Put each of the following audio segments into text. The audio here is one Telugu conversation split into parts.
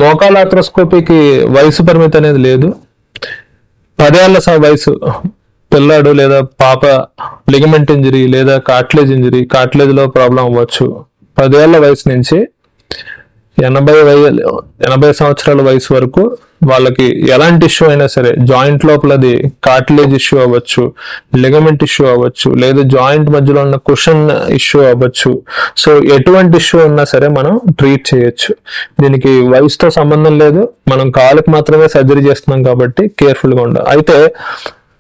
మోకాల ఆర్థ్రోస్కోపీకి వయసు పరిమితి అనేది లేదు. 10 ఏళ్ల వయసు పిల్లాడు లేదా పాప లిగమెంట్ ఇంజరీ లేదా కార్టిలేజ్ ఇంజరీ, కార్టిలేజ్ లో ప్రాబ్లం అవ్వచ్చు. 10 ఏళ్ల వయసు నుంచి 80 సంవత్సరాల వయసు వరకు వాళ్ళకి ఎలాంటి ఇష్యూ అయినా సరే, జాయింట్ లోపలది కార్టిలేజ్ ఇష్యూ అవ్వచ్చు, లిగమెంట్ ఇష్యూ అవ్వచ్చు, లేదా జాయింట్ మధ్యలో ఉన్న కుషన్ ఇష్యూ అవ్వచ్చు. సో ఎటువంటి ఇష్యూ ఉన్నా సరే మనం ట్రీట్ చేయొచ్చు. దీనికి వయసుతో సంబంధం లేదు. మనం కాలుకి మాత్రమే సర్జరీ చేస్తున్నాం కాబట్టి కేర్ఫుల్ గా ఉండాలి. అయితే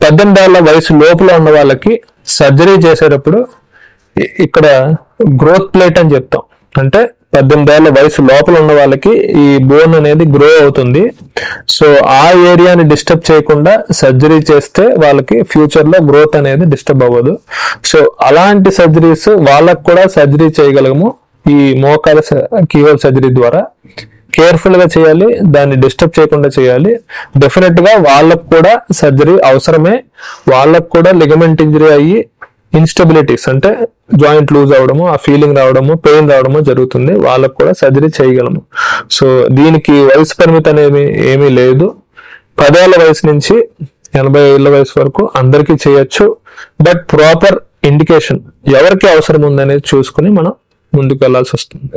18 ఏళ్ల వయసు లోపల ఉన్న వాళ్ళకి సర్జరీ చేసేటప్పుడు ఇక్కడ గ్రోత్ ప్లేట్ అని చెప్తాం. అంటే 18 ఏళ్ల వయసు లోపల ఉన్న వాళ్ళకి ఈ బోన్ అనేది గ్రో అవుతుంది. సో ఆ ఏరియాని డిస్టర్బ్ చేయకుండా సర్జరీ చేస్తే వాళ్ళకి ఫ్యూచర్ లో గ్రోత్ అనేది డిస్టర్బ్ అవ్వదు. సో అలాంటి సర్జరీస్ వాళ్ళకు కూడా సర్జరీ చేయగలము ఈ మోకాల కీహోల్ సర్జరీ ద్వారా. కేర్ఫుల్ గా చేయాలి, దాన్ని డిస్టర్బ్ చేయకుండా చేయాలి. డెఫినెట్ గా వాళ్ళకు కూడా సర్జరీ అవసరమే. వాళ్ళకు కూడా లిగమెంట్ ఇంజరీ అయ్యి ఇన్స్టెబిలిటీస్ అంటే జాయింట్ లూజ్ అవడము, ఆ ఫీలింగ్ రావడము, పెయిన్ రావడము జరుగుతుంది. వాళ్ళకు కూడా సర్జరీ చేయగలము. సో దీనికి వయసు పరిమితి అనేది ఏమీ లేదు. 10 ఏళ్ల వయసు నుంచి 80 ఏళ్ల వయసు వరకు అందరికీ చేయొచ్చు. బట్ ప్రాపర్ ఇండికేషన్ ఎవరికి అవసరం ఉందనేది చూసుకుని మనం ముందుకు వెళ్లాల్సి వస్తుంది.